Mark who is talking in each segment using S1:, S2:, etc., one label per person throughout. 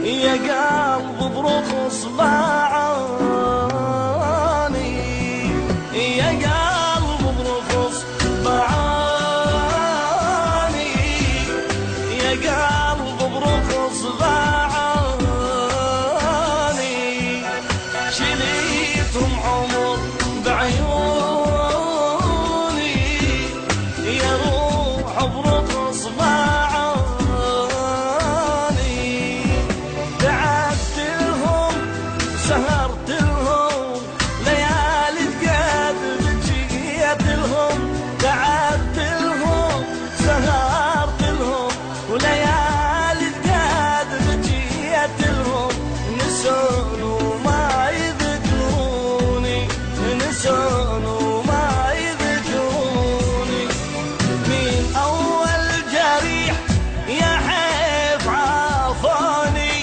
S1: يا قلب برخص باعوني، يا قلب برخص باعوني، يا قلب برخص باعوني، شليتهم عمر بعيوني، يا روح برخص باعوني، تعبت لهم سهرت لهم ليالي تقاد بجيت لهم، تعبت لهم سهرت لهم وليالي تقاد بجيت لهم، نسون وما يذكروني، نسون وما يذكروني، من أول جريح يا حيف عافوني،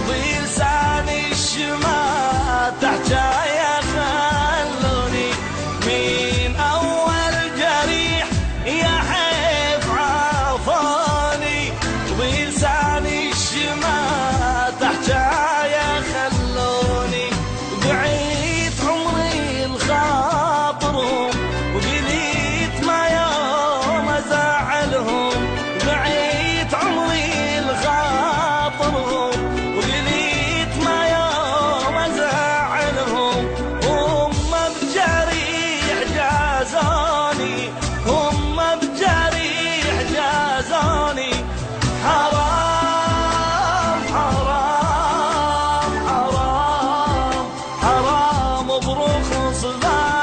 S1: بلساني الشمات حجايا خلوني، من أول جريح يا حيف عافوني، بلساني الشمات حجايا خلوني، بعيد عمري الخاطرهم وقليت ما يوم ازعلهم، بعيد عمري الخاطرهم وقليت ما يوم ازعلهم، هم بجريح جازوني، هم بجريح جازوني، حرام حرام حرام حرام برخص باعوني.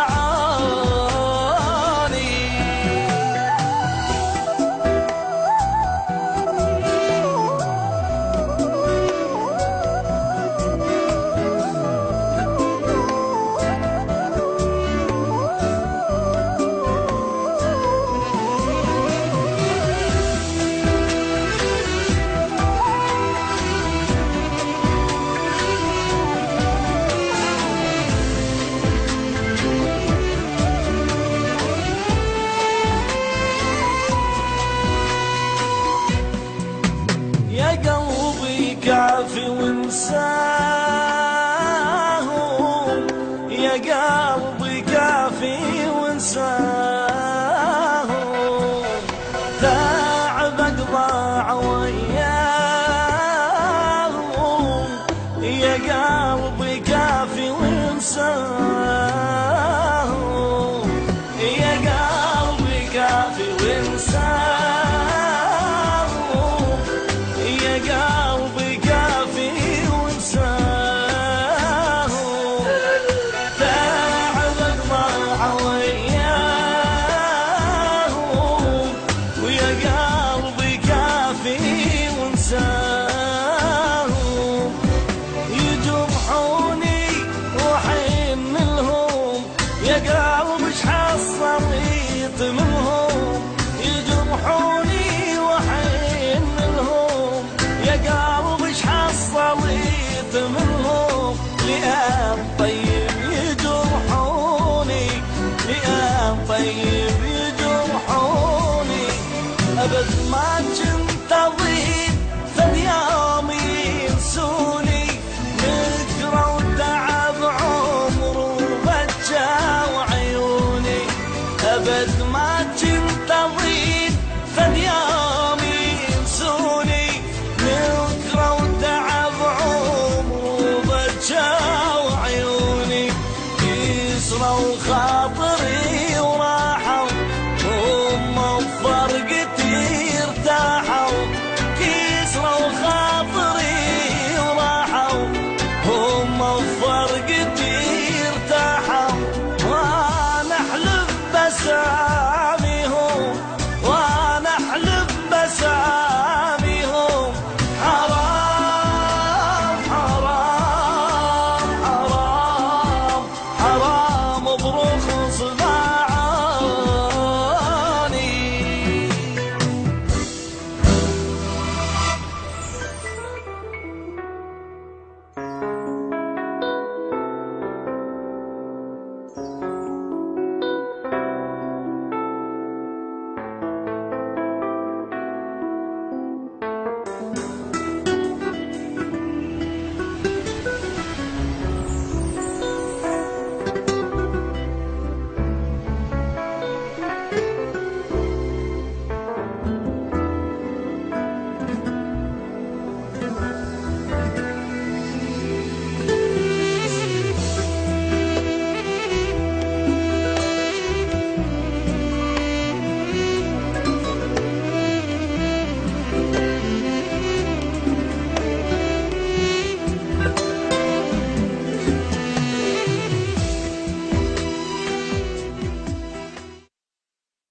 S1: يا قلبي كافي